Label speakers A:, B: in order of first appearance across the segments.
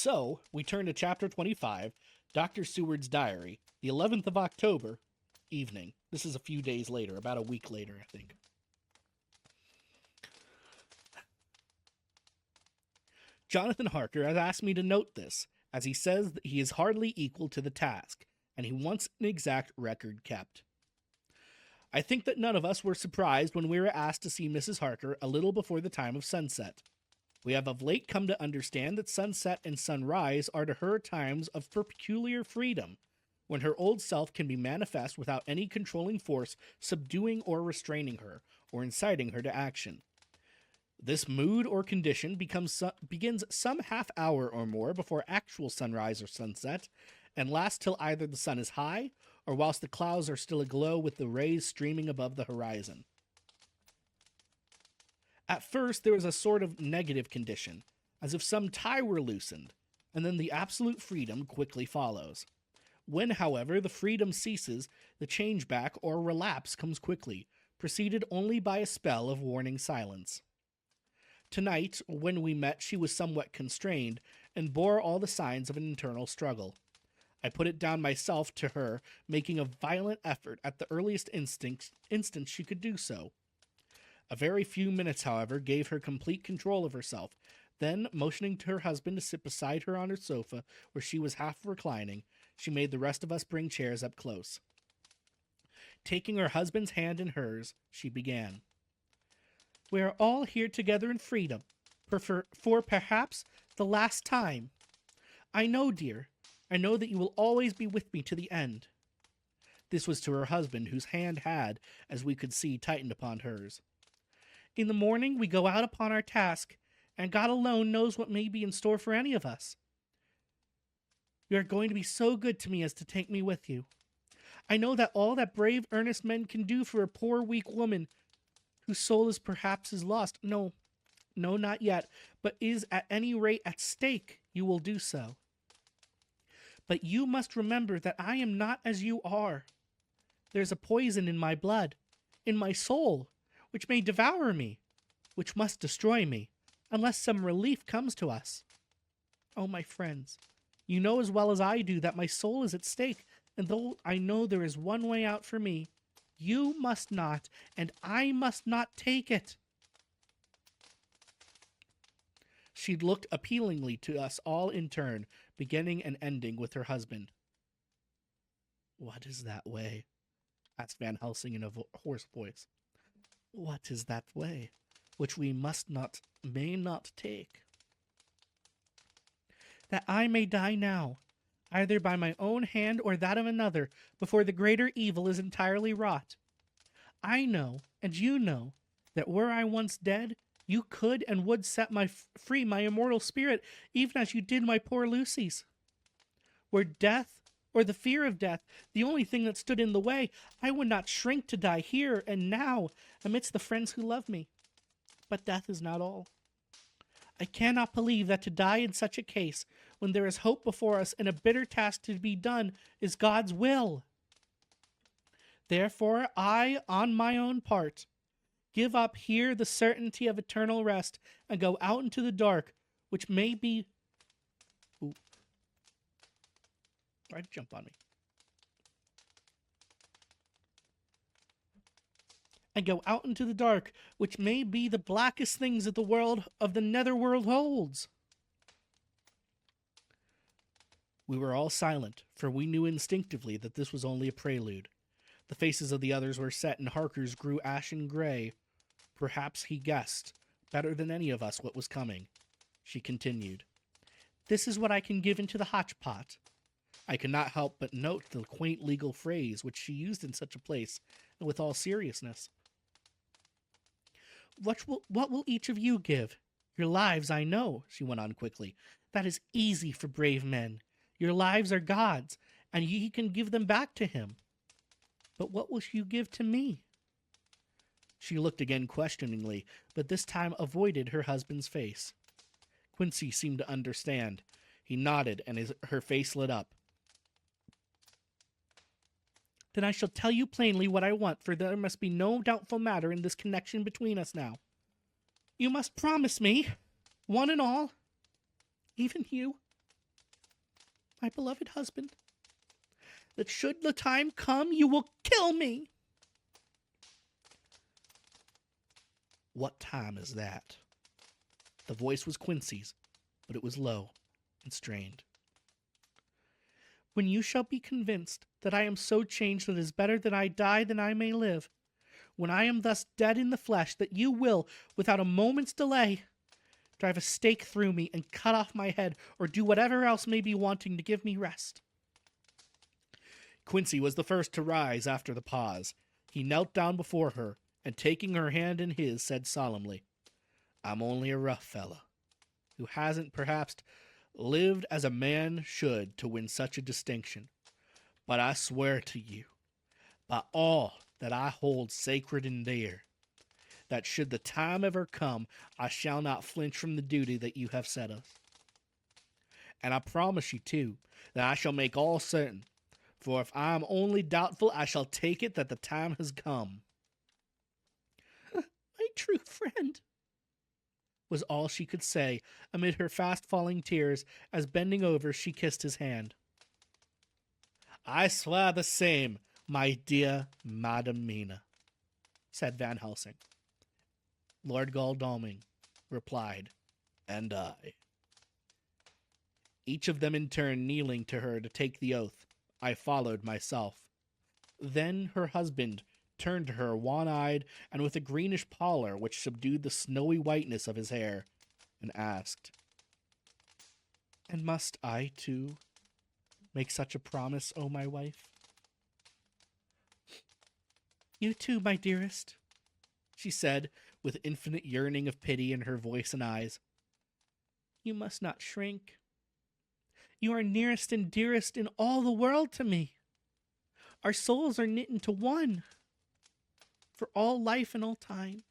A: So, we turn to chapter 25, Dr. Seward's diary, the 11th of October, evening. This is a few days later, about a week later, I think. Jonathan Harker has asked me to note this, as he says that he is hardly equal to the task, and he wants an exact record kept. I think that none of us were surprised when we were asked to see Mrs. Harker a little before the time of sunset. We have of late come to understand that sunset and sunrise are to her times of peculiar freedom, when her old self can be manifest without any controlling force subduing or restraining her, or inciting her to action. This mood or condition begins some half hour or more before actual sunrise or sunset, and lasts till either the sun is high, or whilst the clouds are still aglow with the rays streaming above the horizon. At first, there is a sort of negative condition, as if some tie were loosened, and then the absolute freedom quickly follows. When, however, the freedom ceases, the change back or relapse comes quickly, preceded only by a spell of warning silence. Tonight, when we met, she was somewhat constrained, and bore all the signs of an internal struggle. I put it down myself to her making a violent effort at the earliest instant she could do so. A very few minutes, however, gave her complete control of herself. Then, motioning to her husband to sit beside her on her sofa, where she was half reclining, she made the rest of us bring chairs up close. Taking her husband's hand in hers, she began. We are all here together in freedom, for perhaps the last time. I know, dear, I know that you will always be with me to the end. This was to her husband, whose hand had, as we could see, tightened upon hers. In the morning we go out upon our task, and God alone knows what may be in store for any of us. You are going to be so good to me as to take me with you. I know that all that brave, earnest men can do for a poor, weak woman, whose soul is perhaps lost, no, not yet, but is at any rate at stake, you will do so. But you must remember that I am not as you are. There's a poison in my blood, in my soul, which may devour me, which must destroy me, unless some relief comes to us. Oh, my friends, you know as well as I do that my soul is at stake, and though I know there is one way out for me, you must not, and I must not take it. She looked appealingly to us all in turn, beginning and ending with her husband. What is that way? Asked Van Helsing in a hoarse voice. What is that way, which we may not take? That I may die now, either by my own hand or that of another, before the greater evil is entirely wrought. I know, and you know, that were I once dead, you could and would set free my immortal spirit, even as you did my poor Lucy's. Were death, or the fear of death, the only thing that stood in the way, I would not shrink to die here and now, amidst the friends who love me. But death is not all. I cannot believe that to die in such a case, when there is hope before us and a bitter task to be done, is God's will. Therefore, I, on my own part, give up here the certainty of eternal rest, and go out into the dark, which may be... Ooh. Why'd you jump on me? And go out into the dark, which may be the blackest things that the world of the netherworld holds. We were all silent, for we knew instinctively that this was only a prelude. The faces of the others were set, and Harker's grew ashen gray. Perhaps he guessed, better than any of us, what was coming. She continued, This is what I can give into the hotch-pot. I could not help but note the quaint legal phrase which she used in such a place, and with all seriousness. What will each of you give? Your lives, I know, she went on quickly. That is easy for brave men. Your lives are God's, and ye can give them back to him. But what will you give to me? She looked again questioningly, but this time avoided her husband's face. Quincy seemed to understand. He nodded, and her face lit up. Then I shall tell you plainly what I want, for there must be no doubtful matter in this connection between us now. You must promise me, one and all, even you, my beloved husband, that should the time come, you will kill me. What time is that? The voice was Quincy's, but it was low and strained. When you shall be convinced that I am so changed that it is better that I die than I may live, when I am thus dead in the flesh, that you will, without a moment's delay, drive a stake through me and cut off my head, or do whatever else may be wanting to give me rest. Quincy was the first to rise after the pause. He knelt down before her, and taking her hand in his, said solemnly, I'm only a rough fellow, who hasn't perhaps lived as a man should to win such a distinction. But I swear to you, by all that I hold sacred and dear, that should the time ever come, I shall not flinch from the duty that you have set us. And I promise you, too, that I shall make all certain, for if I am only doubtful, I shall take it that the time has come. My true friend, was all she could say amid her fast-falling tears as, bending over, she kissed his hand. I swear the same, my dear Madam Mina, said Van Helsing. Lord Godalming replied, and I. Each of them in turn kneeling to her to take the oath, I followed myself. Then her husband turned to her wan-eyed and with a greenish pallor which subdued the snowy whiteness of his hair, and asked, And must I, too, make such a promise, O my wife? You too, my dearest, she said, with infinite yearning of pity in her voice and eyes. You must not shrink. You are nearest and dearest in all the world to me. Our souls are knit into one, for all life and all time.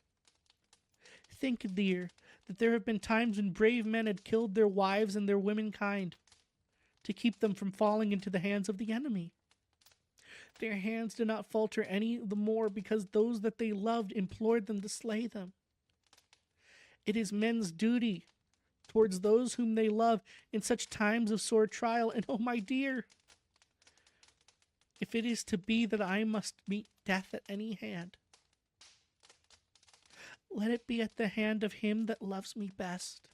A: Think, dear, that there have been times when brave men had killed their wives and their womenkind to keep them from falling into the hands of the enemy. Their hands did not falter any the more because those that they loved implored them to slay them. It is men's duty towards those whom they love in such times of sore trial, and oh, my dear, if it is to be that I must meet death at any hand, let it be at the hand of him that loves me best.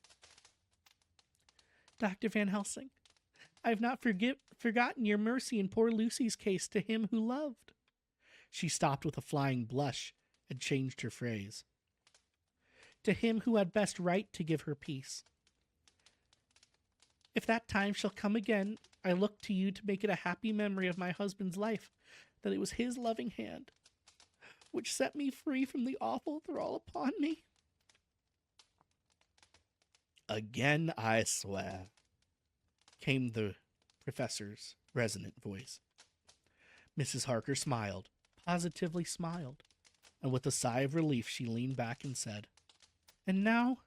A: Dr. Van Helsing, I have not forgotten your mercy in poor Lucy's case to him who loved. She stopped with a flying blush and changed her phrase. To him who had best right to give her peace. If that time shall come again, I look to you to make it a happy memory of my husband's life, that it was his loving hand which set me free from the awful thrall upon me. Again I swear, came the professor's resonant voice. Mrs. Harker smiled, positively smiled, and with a sigh of relief she leaned back and said, And now,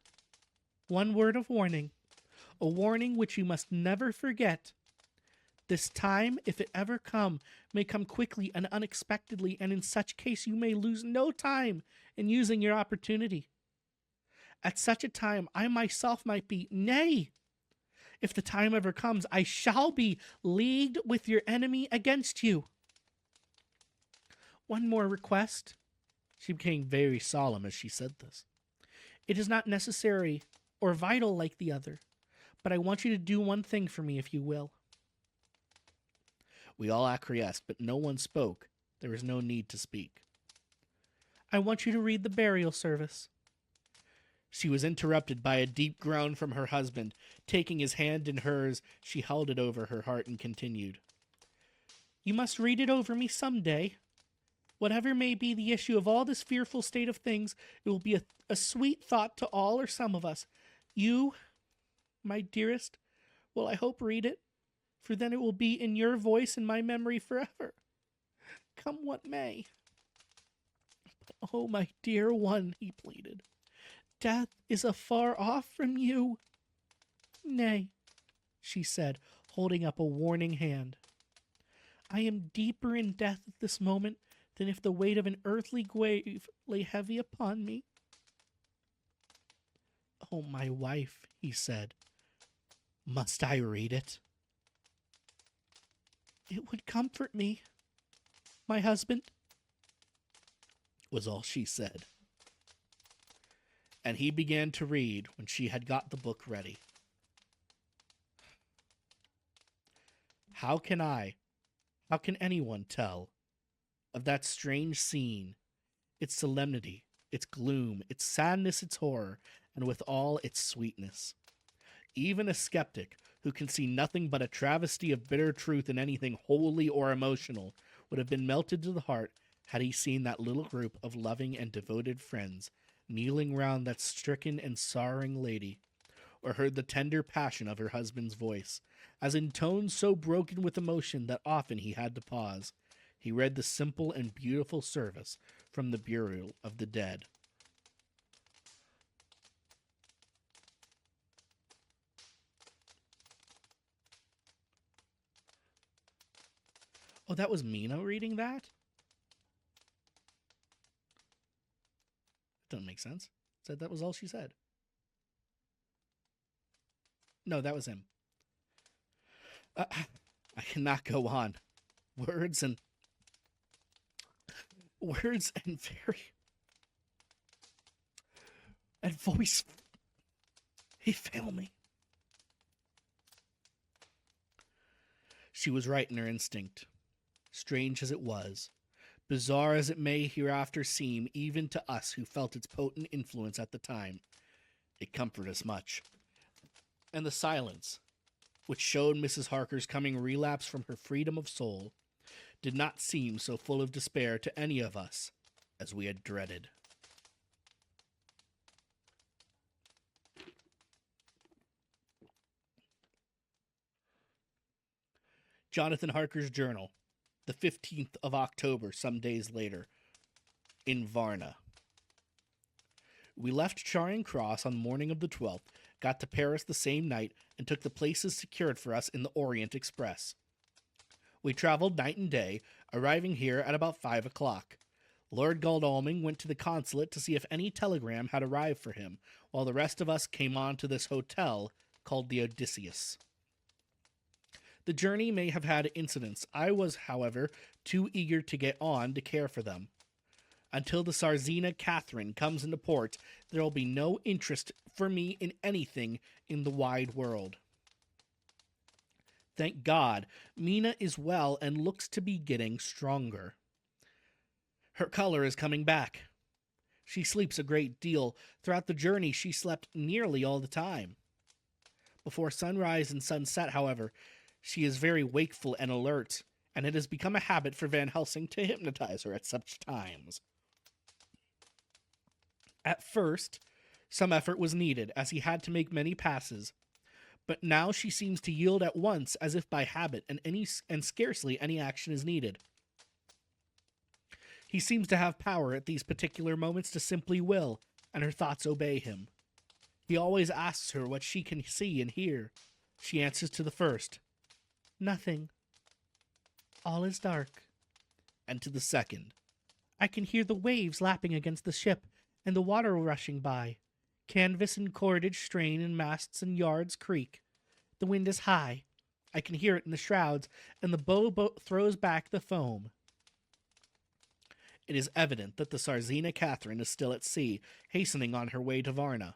A: one word of warning, a warning which you must never forget. This time, if it ever come, may come quickly and unexpectedly, and in such case you may lose no time in using your opportunity. At such a time, I myself might be, nay, if the time ever comes, I shall be leagued with your enemy against you. One more request. She became very solemn as she said this. It is not necessary or vital like the other, but I want you to do one thing for me if you will. We all acquiesced, but no one spoke. There was no need to speak. I want you to read the burial service. She was interrupted by a deep groan from her husband. Taking his hand in hers, she held it over her heart and continued. You must read it over me some day. Whatever may be the issue of all this fearful state of things, it will be a sweet thought to all or some of us. You, my dearest, will I hope read it, for then it will be in your voice and my memory forever, come what may. But, oh, my dear one, he pleaded, death is afar off from you. Nay, she said, holding up a warning hand. I am deeper in death at this moment than if the weight of an earthly grave lay heavy upon me. Oh, my wife, he said, must I read it? It would comfort me, my husband, was all she said. And he began to read when she had got the book ready. How can anyone tell of that strange scene, its solemnity, its gloom, its sadness, its horror, and with all its sweetness? Even a skeptic who can see nothing but a travesty of bitter truth in anything holy or emotional would have been melted to the heart had he seen that little group of loving and devoted friends kneeling round that stricken and sorrowing lady, or heard the tender passion of her husband's voice, as in tones so broken with emotion that often he had to pause, he read the simple and beautiful service from the burial of the dead. Oh, that was Mina reading that? Doesn't make sense. Said that was all she said. No, that was him. I cannot go on. Words and very and voice. He failed me. She was right in her instinct. Strange as it was, bizarre as it may hereafter seem even to us who felt its potent influence at the time, it comforted us much. And the silence, which showed Mrs. Harker's coming relapse from her freedom of soul, did not seem so full of despair to any of us as we had dreaded. Jonathan Harker's journal, the 15th of October, some days later, in Varna. We left Charing Cross on the morning of the 12th, got to Paris the same night, and took the places secured for us in the Orient Express. We traveled night and day, arriving here at about 5 o'clock. Lord Godalming went to the consulate to see if any telegram had arrived for him, while the rest of us came on to this hotel called the Odysseus. The journey may have had incidents. I was, however, too eager to get on to care for them. Until the Czarina Catherine comes into port, there will be no interest for me in anything in the wide world. Thank God, Mina is well and looks to be getting stronger. Her color is coming back. She sleeps a great deal. Throughout the journey, she slept nearly all the time. Before sunrise and sunset, however, she is very wakeful and alert, and it has become a habit for Van Helsing to hypnotize her at such times. At first, some effort was needed, as he had to make many passes, but now she seems to yield at once as if by habit, and scarcely any action is needed. He seems to have power at these particular moments to simply will, and her thoughts obey him. He always asks her what she can see and hear. She answers to the first, "Nothing. All is dark." And to the second, "I can hear the waves lapping against the ship, and the water rushing by. Canvas and cordage strain, and masts and yards creak. The wind is high. I can hear it in the shrouds, and the boat throws back the foam." It is evident that the Czarina Catherine is still at sea, hastening on her way to Varna.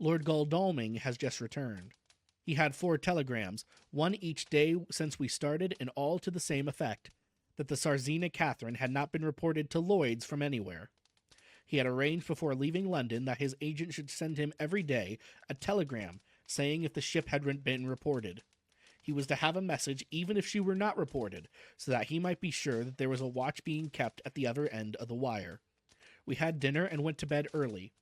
A: Lord Godalming has just returned. He had 4 telegrams, one each day since we started, and all to the same effect, that the Czarina Catherine had not been reported to Lloyd's from anywhere. He had arranged before leaving London that his agent should send him every day a telegram saying if the ship had been reported. He was to have a message even if she were not reported, so that he might be sure that there was a watch being kept at the other end of the wire. We had dinner and went to bed early.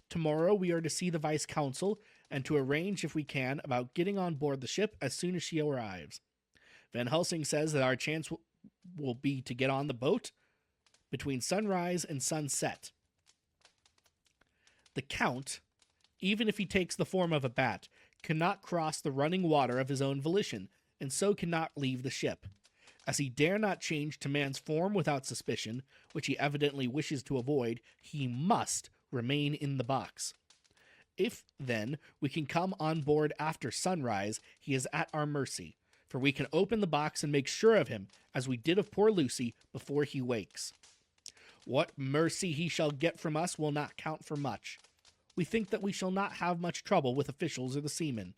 A: Tomorrow we are to see the Vice-Consul and to arrange, if we can, about getting on board the ship as soon as she arrives. Van Helsing says that our chance will be to get on the boat between sunrise and sunset. The Count, even if he takes the form of a bat, cannot cross the running water of his own volition, and so cannot leave the ship. As he dare not change to man's form without suspicion, which he evidently wishes to avoid, he must remain in the box. If, then, we can come on board after sunrise, he is at our mercy. for we can open the box and make sure of him, as we did of poor Lucy, before he wakes. What mercy he shall get from us will not count for much. We think that we shall not have much trouble with officials or the seamen.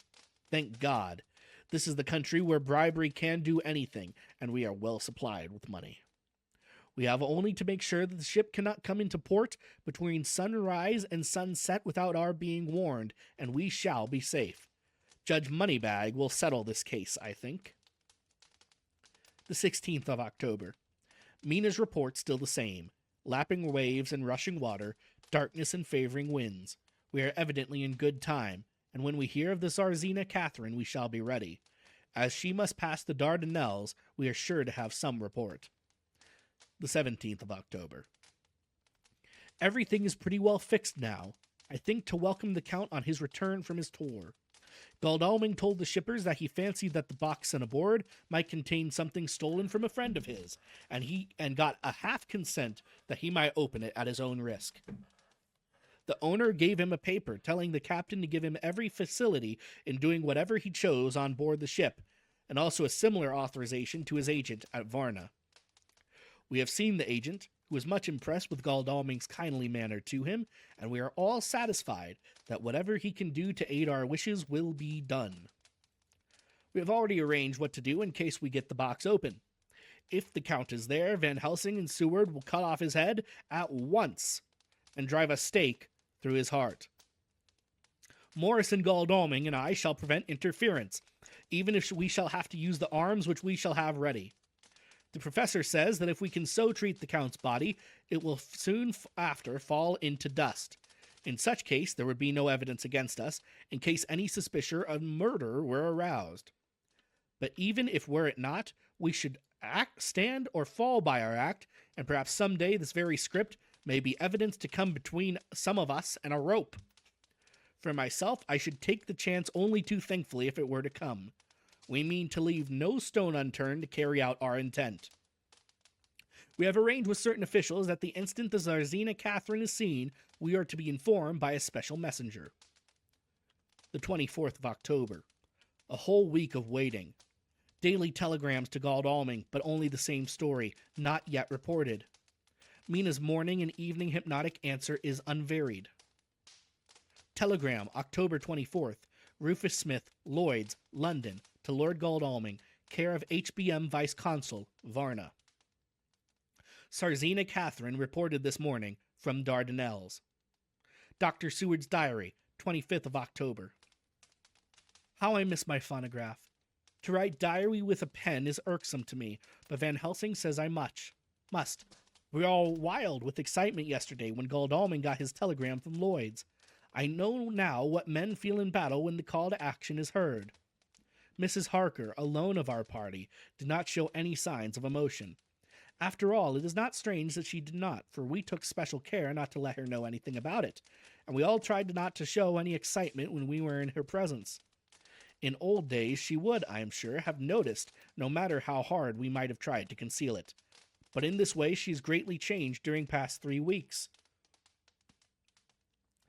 A: Thank God. This is the country where bribery can do anything, and we are well supplied with money. We have only to make sure that the ship cannot come into port between sunrise and sunset without our being warned, and we shall be safe. Judge Moneybag will settle this case, I think. The 16th of October. Mina's report still the same. Lapping waves and rushing water, darkness and favoring winds. We are evidently in good time, and when we hear of the Czarina Catherine, we shall be ready. As she must pass the Dardanelles, we are sure to have some report. The 17th of October. Everything is pretty well fixed now, I think, to welcome the Count on his return from his tour. Godalming told the shippers that he fancied that the box sent aboard might contain something stolen from a friend of his, and got a half consent that he might open it at his own risk. The owner gave him a paper telling the captain to give him every facility in doing whatever he chose on board the ship, and also a similar authorization to his agent at Varna. We have seen the agent, who is much impressed with Godalming's kindly manner to him, and we are all satisfied that whatever he can do to aid our wishes will be done. We have already arranged what to do in case we get the box open. If the Count is there, Van Helsing and Seward will cut off his head at once and drive a stake through his heart. Morris and Godalming and I shall prevent interference, even if we shall have to use the arms which we shall have ready. The professor says that if we can so treat the Count's body, it will soon after fall into dust. In such case, there would be no evidence against us, in case any suspicion of murder were aroused. But even if were it not, we should stand or fall by our act, and perhaps some day this very script may be evidence to come between some of us and a rope. For myself, I should take the chance only too thankfully if it were to come. We mean to leave no stone unturned to carry out our intent. We have arranged with certain officials that the instant the Czarina Catherine is seen, we are to be informed by a special messenger. The 24th of October. A whole week of waiting. Daily telegrams to Godalming, but only the same story, not yet reported. Mina's morning and evening hypnotic answer is unvaried. Telegram, October 24th. Rufus Smith, Lloyd's, London, to Lord Godalming, care of HBM Vice Consul, Varna. Czarina Catherine reported this morning from Dardanelles. Dr. Seward's diary, 25th of October. How I miss my phonograph. To write diary with a pen is irksome to me, but Van Helsing says I must. We were all wild with excitement yesterday when Godalming got his telegram from Lloyd's. I know now what men feel in battle when the call to action is heard. Mrs. Harker, alone of our party, did not show any signs of emotion. After all, it is not strange that she did not, for we took special care not to let her know anything about it, and we all tried not to show any excitement when we were in her presence. In old days she would, I am sure, have noticed, no matter how hard we might have tried to conceal it. But in this way she is greatly changed during past 3 weeks.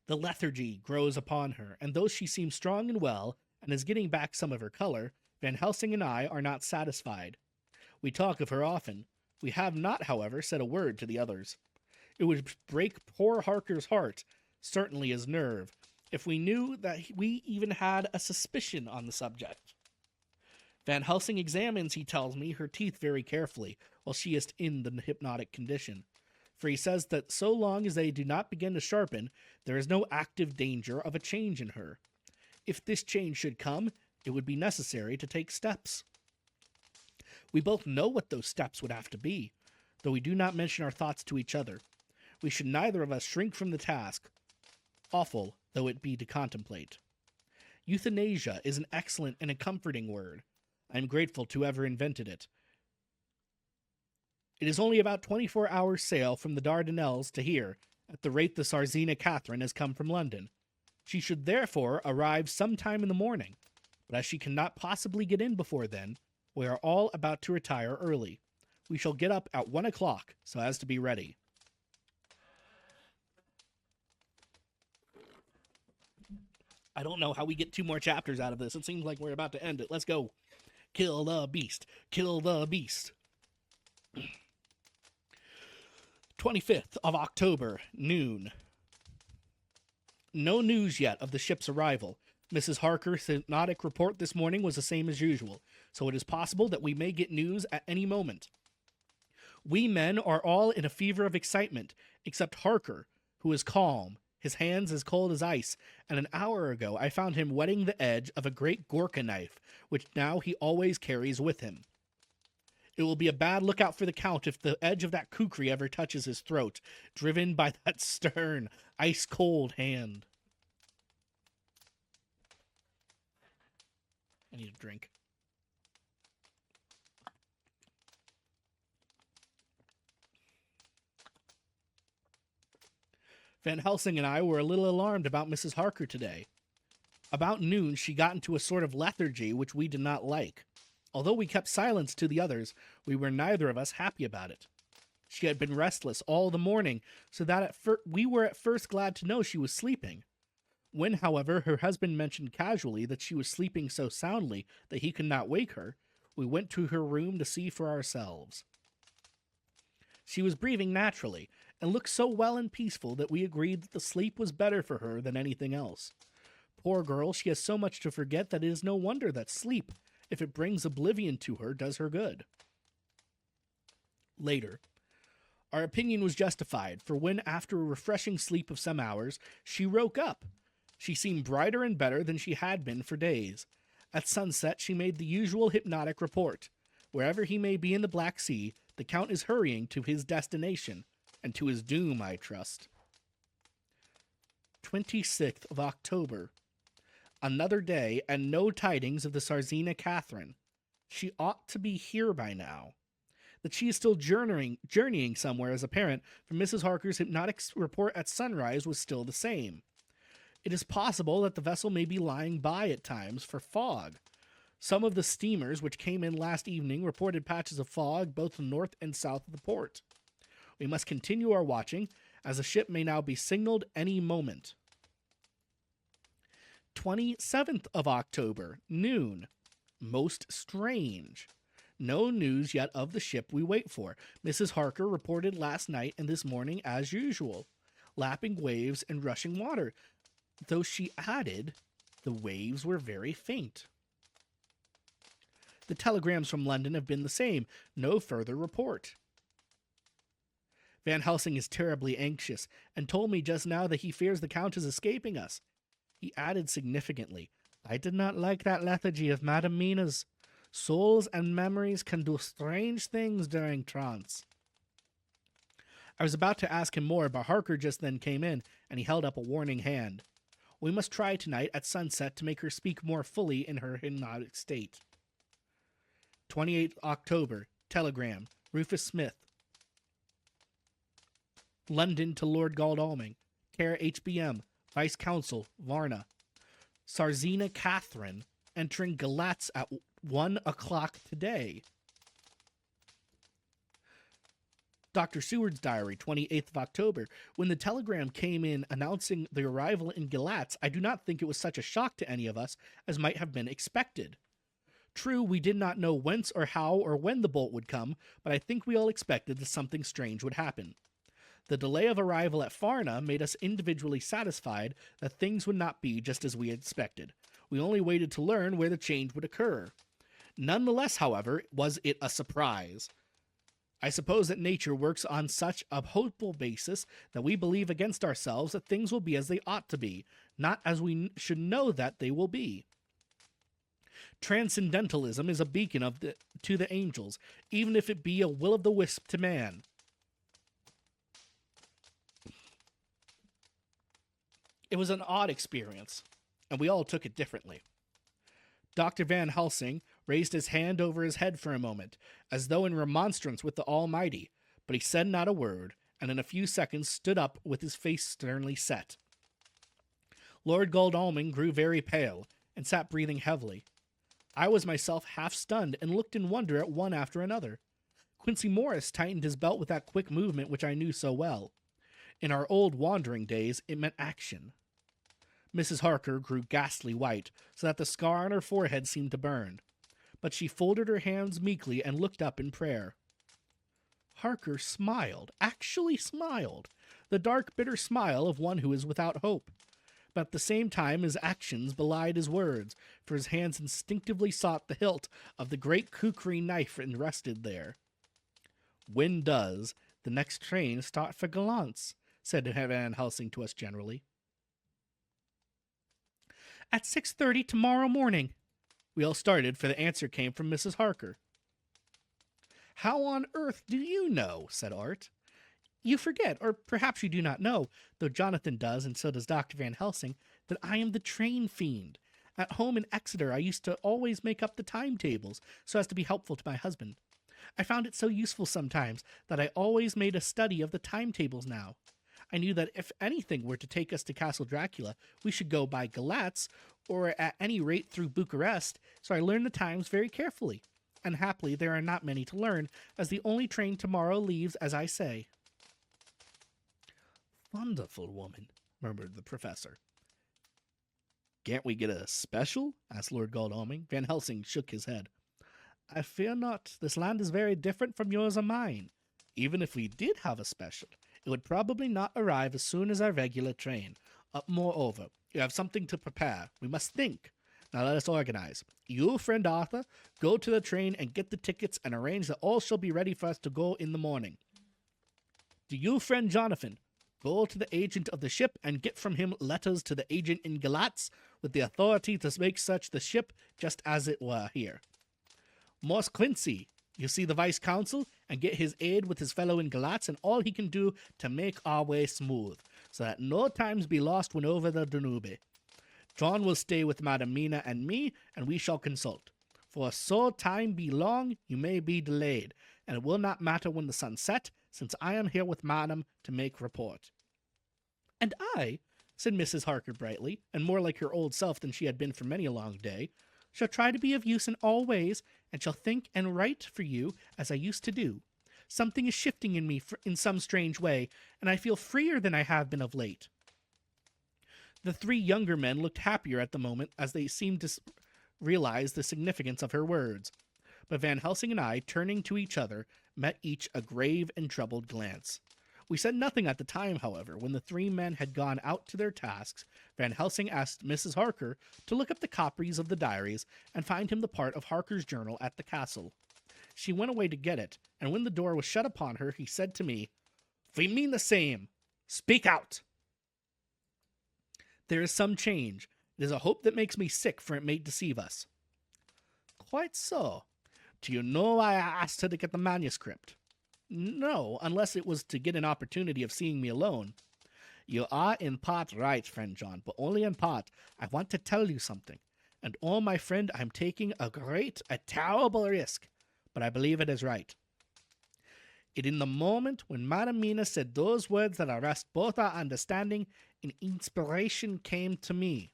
A: The lethargy grows upon her, and though she seems strong and well, and is getting back some of her color, Van Helsing and I are not satisfied. We talk of her often. We have not, however, said a word to the others. It would break poor Harker's heart, certainly his nerve, if we knew that we even had a suspicion on the subject. Van Helsing examines, he tells me, her teeth very carefully, while she is in the hypnotic condition. For he says that so long as they do not begin to sharpen, there is no active danger of a change in her. If this change should come, it would be necessary to take steps. We both know what those steps would have to be, though we do not mention our thoughts to each other. We should neither of us shrink from the task, awful though it be to contemplate. Euthanasia is an excellent and a comforting word. I am grateful to whoever invented it. It is only about 24 hours' sail from the Dardanelles to here, at the rate the Czarina Catherine has come from London. She should therefore arrive some time in the morning, but as she cannot possibly get in before then, we are all about to retire early. We shall get up at 1 o'clock, so as to be ready. I don't know how we get 2 more chapters out of this. It seems like we're about to end it. Let's go. Kill the beast. Kill the beast. 25th of October, noon. No news yet of the ship's arrival. Mrs. Harker's hypnotic report this morning was the same as usual, so it is possible that we may get news at any moment. We men are all in a fever of excitement, except Harker, who is calm, his hands as cold as ice, and an hour ago I found him whetting the edge of a great Gorka knife, which now he always carries with him. It will be a bad lookout for the Count if the edge of that kukri ever touches his throat, driven by that stern, ice-cold hand. I need a drink. Van Helsing and I were a little alarmed about Mrs. Harker today. About noon, she got into a sort of lethargy which we did not like. Although we kept silence to the others, we were neither of us happy about it. She had been restless all the morning, so that we were at first glad to know she was sleeping. When, however, her husband mentioned casually that she was sleeping so soundly that he could not wake her, we went to her room to see for ourselves. She was breathing naturally, and looked so well and peaceful that we agreed that the sleep was better for her than anything else. Poor girl, she has so much to forget that it is no wonder that sleep, if it brings oblivion to her, does her good. Later. Our opinion was justified, for when, after a refreshing sleep of some hours, she woke up, she seemed brighter and better than she had been for days. At sunset, she made the usual hypnotic report. Wherever he may be in the Black Sea, the Count is hurrying to his destination, and to his doom, I trust. 26th of October. Another day, and no tidings of the Czarina Catherine. She ought to be here by now. That she is still journeying somewhere is apparent, for Mrs. Harker's hypnotic report at sunrise was still the same. It is possible that the vessel may be lying by at times for fog. Some of the steamers which came in last evening reported patches of fog both north and south of the port. We must continue our watching, as the ship may now be signaled any moment. 27th of October, noon. Most strange. No news yet of the ship we wait for. Mrs. Harker reported last night and this morning as usual. Lapping waves and rushing water, though she added the waves were very faint. The telegrams from London have been the same. No further report. Van Helsing is terribly anxious, and told me just now that he fears the Count is escaping us. He added significantly, I did not like that lethargy of Madam Mina's. Souls and memories can do strange things during trance. I was about to ask him more, but Harker just then came in, and he held up a warning hand. We must try tonight at sunset to make her speak more fully in her hypnotic state. 28th October, telegram, Rufus Smith. London to Lord Godalming, care HBM, Vice Consul, Varna. Czarina Catherine, entering Galatz at 1 o'clock today. Dr. Seward's diary, 28th of October. When the telegram came in announcing the arrival in Galatz, I do not think it was such a shock to any of us as might have been expected. True, we did not know whence or how or when the bolt would come, but I think we all expected that something strange would happen. The delay of arrival at Varna made us individually satisfied that things would not be just as we had expected. We only waited to learn where the change would occur. Nonetheless, however, was it a surprise. I suppose that nature works on such a hopeful basis that we believe against ourselves that things will be as they ought to be, not as we should know that they will be. Transcendentalism is a beacon to the angels, even if it be a will-o'-the-wisp to man. It was an odd experience, and we all took it differently. Dr. Van Helsing raised his hand over his head for a moment, as though in remonstrance with the Almighty, but he said not a word, and in a few seconds stood up with his face sternly set. Lord Godalming grew very pale, and sat breathing heavily. I was myself half stunned, and looked in wonder at one after another. Quincy Morris tightened his belt with that quick movement which I knew so well. In our old wandering days, it meant action. Mrs. Harker grew ghastly white, so that the scar on her forehead seemed to burn. but she folded her hands meekly and looked up in prayer. Harker smiled, actually smiled, the dark, bitter smile of one who is without hope. But at the same time his actions belied his words, for his hands instinctively sought the hilt of the great kukri knife and rested there. "When does the next train start for Galance?" said Van Helsing to us generally. "At 6:30 tomorrow morning." We all started, for the answer came from Mrs. Harker. "How on earth do you know?" said Art. "You forget, or perhaps you do not know, though Jonathan does, and so does Dr. Van Helsing, that I am the train fiend. At home in Exeter I used to always make up the timetables, so as to be helpful to my husband. I found it so useful sometimes that I always made a study of the timetables now. I knew that if anything were to take us to Castle Dracula, we should go by Galatz, or at any rate through Bucharest, so I learned the times very carefully. And happily there are not many to learn, as the only train tomorrow leaves, as I say." "Wonderful woman," murmured the professor. "Can't we get a special?" asked Lord Godalming. Van Helsing shook his head. "I fear not. This land is very different from yours or mine. Even if we did have a special, it would probably not arrive as soon as our regular train. Moreover, you have something to prepare. We must think. Now let us organize. You, friend Arthur, go to the train and get the tickets and arrange that all shall be ready for us to go in the morning. Do you, friend Jonathan, go to the agent of the ship and get from him letters to the agent in Galatz with the authority to make such the ship just as it were here. Morse Quincy, you see the vice consul and get his aid with his fellow in Galatz and all he can do to make our way smooth, so that no times be lost when over the Danube. John will stay with Madam Mina and me, and we shall consult. For so time be long, you may be delayed, and it will not matter when the sun set, since I am here with Madam to make report." "And I," said Mrs. Harker brightly, and more like her old self than she had been for many a long day, "shall try to be of use in all ways, and shall think and write for you as I used to do. Something is shifting in me in some strange way, and I feel freer than I have been of late." The three younger men looked happier at the moment, as they seemed to realize the significance of her words. But Van Helsing and I, turning to each other, met each a grave and troubled glance. We said nothing at the time, however. When the three men had gone out to their tasks, Van Helsing asked Mrs. Harker to look up the copies of the diaries and find him the part of Harker's journal at the castle. She went away to get it, and when the door was shut upon her, he said to me, "We mean the same. Speak out." "There is some change. It is a hope that makes me sick, for it may deceive us." "Quite so. Do you know why I asked her to get the manuscript?" "No, unless it was to get an opportunity of seeing me alone." "You are in part right, friend John, but only in part. I want to tell you something. And oh, my friend, I'm taking a terrible risk, but I believe it is right. In the moment when Madam Mina said those words that arrest both our understanding, an inspiration came to me.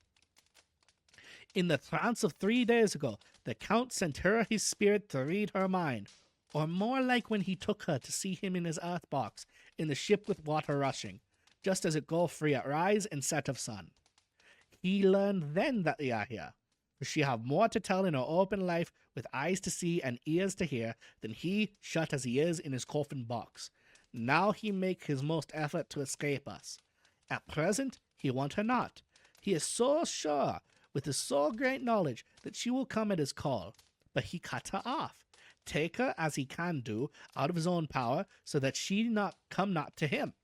A: In the trance of 3 days ago, the Count sent her his spirit to read her mind, or more like when he took her to see him in his earth box, in the ship with water rushing, just as it go free at rise and set of sun. He learned then that we are here, for she have more to tell in her open life, with eyes to see and ears to hear, than he, shut as he is in his coffin box. Now he make his most effort to escape us. At present, he want her not. He is so sure, with his so great knowledge, that she will come at his call. But he cut her off. Take her, as he can do, out of his own power, so that she come not to him.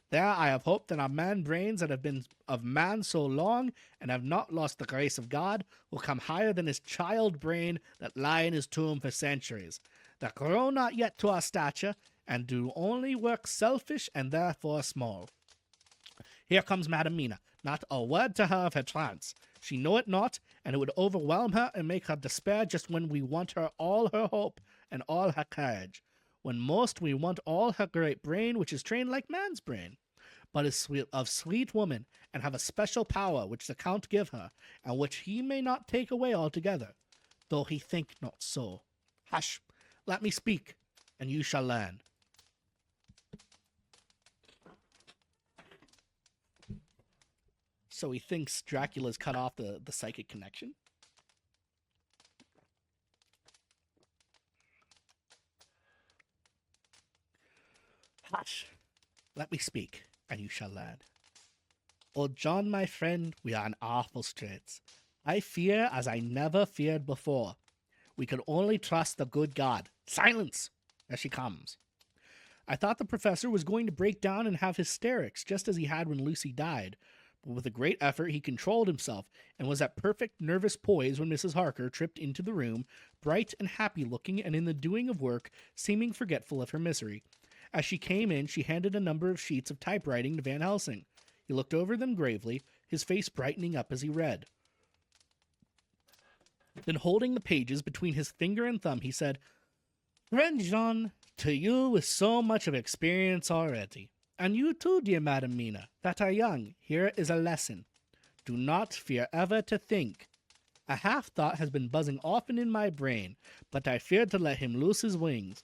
A: There I have hoped that our man brains that have been of man so long, and have not lost the grace of God, will come higher than his child brain that lie in his tomb for centuries, that grow not yet to our stature, and do only work selfish and therefore small. Here comes Madam Mina. Not a word to her of her trance. She know it not, and it would overwhelm her and make her despair just when we want her all her hope and all her courage. When most we want all her great brain, which is trained like man's brain, but is sweet woman, and have a special power which the Count give her, and which he may not take away altogether, though he think not so. Hush, let me speak, and you shall learn. So he thinks Dracula's cut off the psychic connection? Hush! Let me speak, and you shall learn. Old John, my friend, we are in awful straits. I fear as I never feared before. We can only trust the good God. Silence! There she comes. I thought the professor was going to break down and have hysterics, just as he had when Lucy died. But with a great effort, he controlled himself and was at perfect nervous poise when Mrs. Harker tripped into the room, bright and happy-looking and in the doing of work, seeming forgetful of her misery. As she came in, she handed a number of sheets of typewriting to Van Helsing. He looked over them gravely, his face brightening up as he read. Then, holding the pages between his finger and thumb, he said, Friend Jean, to you with so much of experience already, and you too, dear Madam Mina, that are young, here is a lesson. Do not fear ever to think. A half-thought has been buzzing often in my brain, but I feared to let him loose his wings.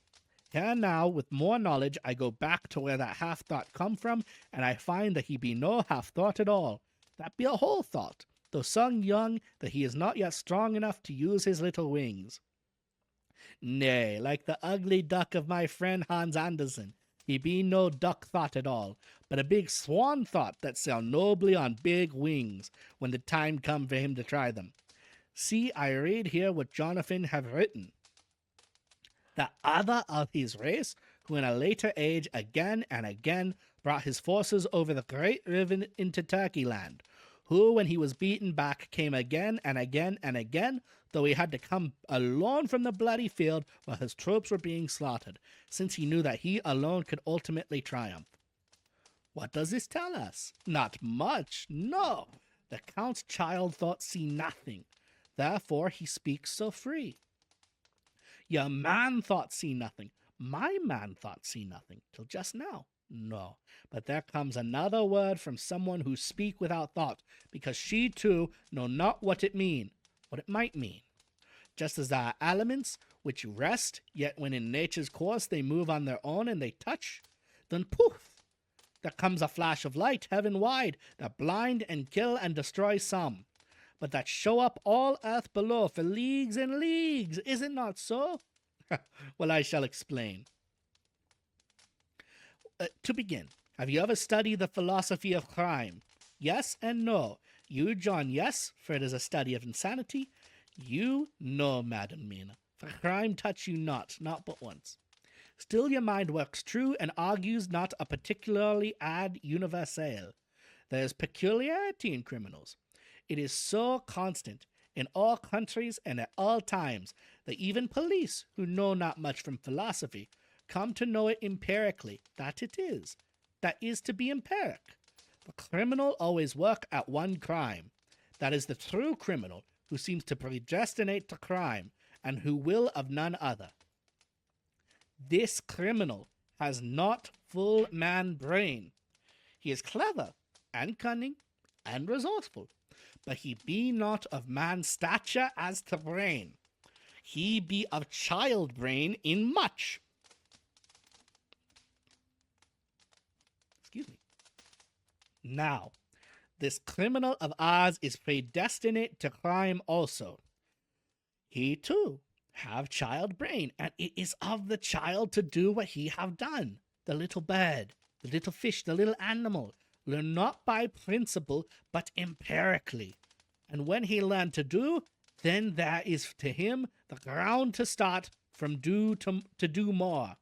A: Here now, with more knowledge, I go back to where that half-thought come from, and I find that he be no half-thought at all. That be a whole thought, though so young that he is not yet strong enough to use his little wings. Nay, like the ugly duck of my friend Hans Andersen, he be no duck thought at all, but a big swan thought that sail nobly on big wings, when the time come for him to try them. See, I read here what Jonathan have written. The other of his race, who in a later age again and again brought his forces over the great river into Turkey land, who, when he was beaten back, came again and again and again, though he had to come alone from the bloody field while his troops were being slaughtered, since he knew that he alone could ultimately triumph. What does this tell us? Not much, no. The Count's child thought see nothing. Therefore he speaks so free. Your man thought see nothing. My man thought see nothing, till just now. No, but there comes another word from someone who speak without thought, because she too know not what it might mean. Just as there are elements which rest, yet when in nature's course they move on their own and they touch, then poof, there comes a flash of light heaven-wide that blind and kill and destroy some, but that show up all earth below for leagues and leagues. Is it not so? Well, I shall explain. To begin, have you ever studied the philosophy of crime? Yes and no. You, John, yes, for it is a study of insanity. You, no, Madam Mina, for crime touch you not but once. Still your mind works true and argues not a particularly ad universale. There is peculiarity in criminals. It is so constant in all countries and at all times that even police, who know not much from philosophy, come to know it empirically, that is to be empiric. The criminal always work at one crime. That is the true criminal, who seems to predestinate to crime, and who will of none other. This criminal has not full man brain. He is clever, and cunning, and resourceful, but he be not of man stature as to brain. He be of child brain in much. Excuse me. Now, this criminal of ours is predestinate to crime also. He too have child brain, and it is of the child to do what he have done. The little bird, the little fish, the little animal, learn not by principle, but empirically. And when he learn to do, then there is to him the ground to start from do to do more.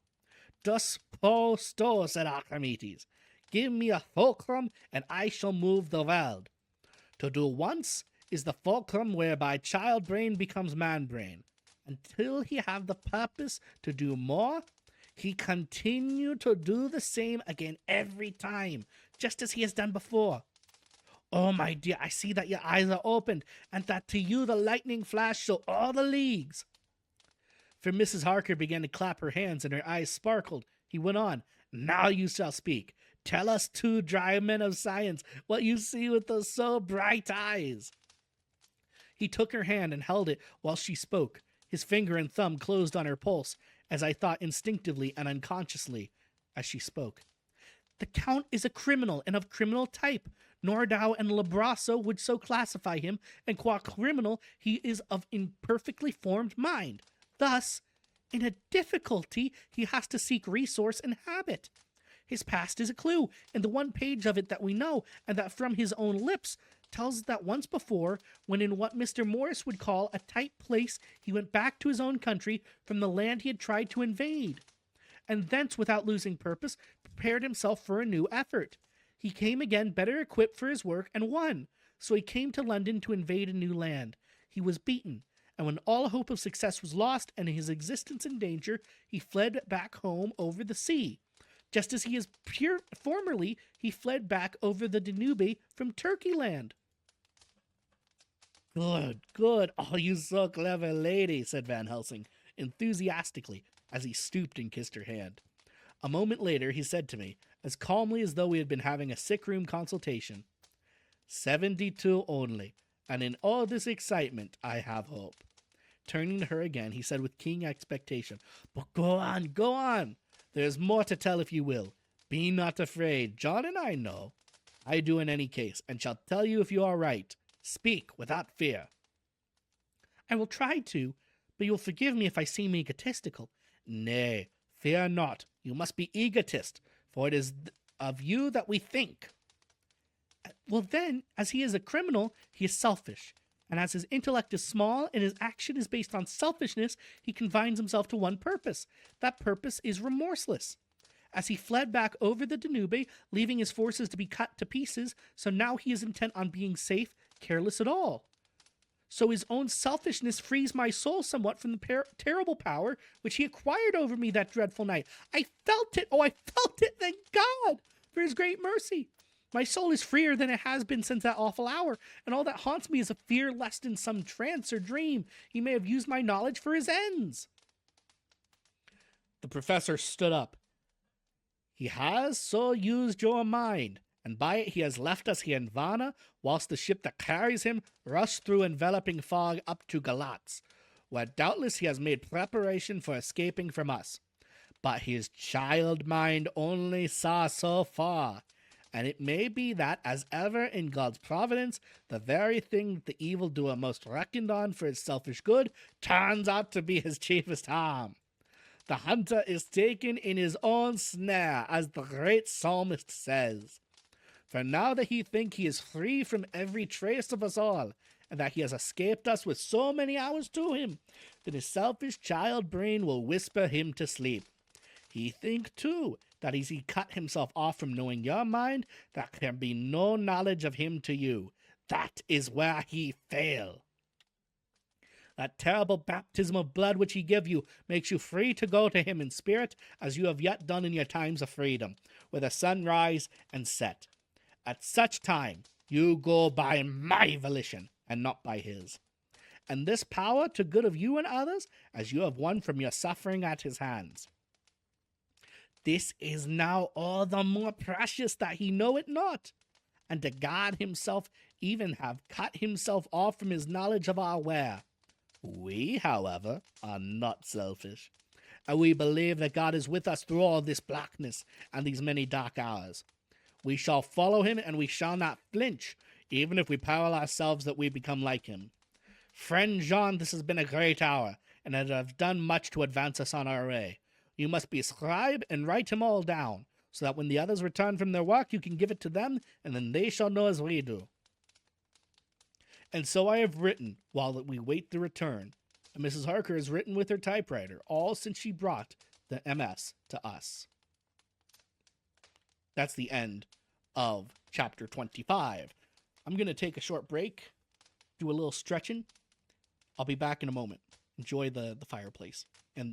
A: Dus pro sto, said Archimedes. Give me a fulcrum, and I shall move the world. To do once is the fulcrum whereby child brain becomes man brain. Until he have the purpose to do more, he continue to do the same again every time, just as he has done before. Oh, my dear, I see that your eyes are opened, and that to you the lightning flash show all the leagues. For Mrs. Harker began to clap her hands, and her eyes sparkled. He went on, Now you shall speak. Tell us, two dry men of science, what you see with those so bright eyes. He took her hand and held it while she spoke. His finger and thumb closed on her pulse, as I thought instinctively and unconsciously, as she spoke. The Count is a criminal, and of criminal type. Nordau and Labrasso would so classify him, and qua criminal, he is of imperfectly formed mind. Thus, in a difficulty, he has to seek resource and habit. His past is a clue, and the one page of it that we know, and that from his own lips, tells us that once before, when in what Mr. Morris would call a tight place, he went back to his own country from the land he had tried to invade, and thence, without losing purpose, prepared himself for a new effort. He came again better equipped for his work, and won. So he came to London to invade a new land. He was beaten, and when all hope of success was lost and his existence in danger, he fled back home over the sea. Just as formerly, he fled back over the Danube from Turkey land. Good, good. Oh, you so clever lady, said Van Helsing, enthusiastically, as he stooped and kissed her hand. A moment later, he said to me, as calmly as though we had been having a sick-room consultation, 72 only, and in all this excitement, I have hope. Turning to her again, he said with keen expectation, but go on. There is more to tell if you will. Be not afraid. John and I know. I do in any case, and shall tell you if you are right. Speak without fear. I will try to, but you will forgive me if I seem egotistical. Nay, fear not. You must be egotist, for it is of you that we think. Well then, as he is a criminal, he is selfish. And as his intellect is small and his action is based on selfishness, he confines himself to one purpose. That purpose is remorseless. As he fled back over the Danube, leaving his forces to be cut to pieces, so now he is intent on being safe, careless at all. So his own selfishness frees my soul somewhat from the terrible power which he acquired over me that dreadful night. I felt it. Oh, I felt it. Thank God for his great mercy. My soul is freer than it has been since that awful hour, and all that haunts me is a fear lest in some trance or dream he may have used my knowledge for his ends. The professor stood up. He has so used your mind, and by it he has left us here in Varna, whilst the ship that carries him rushed through enveloping fog up to Galatz, where doubtless he has made preparation for escaping from us. But his child mind only saw so far, and it may be that, as ever in God's providence, the very thing that the evildoer most reckoned on for his selfish good turns out to be his chiefest harm. The hunter is taken in his own snare, as the great psalmist says. For now that he think he is free from every trace of us all, and that he has escaped us with so many hours to him, then his selfish child brain will whisper him to sleep. He think, too, that as he cut himself off from knowing your mind, there can be no knowledge of him to you. That is where he fail. That terrible baptism of blood which he give you makes you free to go to him in spirit, as you have yet done in your times of freedom, where the sun rise and set. At such time, you go by my volition, and not by his. And this power to good of you and others, as you have won from your suffering at his hands. This is now all the more precious that he know it not, and to God himself even have cut himself off from his knowledge of our where. We, however, are not selfish, and we believe that God is with us through all this blackness and these many dark hours. We shall follow him, and we shall not flinch, even if we peril ourselves that we become like him. Friend Jean, this has been a great hour, and it has done much to advance us on our way. You must be a scribe and write him all down, so that when the others return from their work, you can give it to them, and then they shall know as we do. And so I have written, while we wait the return, and Mrs. Harker has written with her typewriter, all since she brought the MS to us. That's the end of chapter 25. I'm going to take a short break, do a little stretching. I'll be back in a moment. Enjoy the fireplace and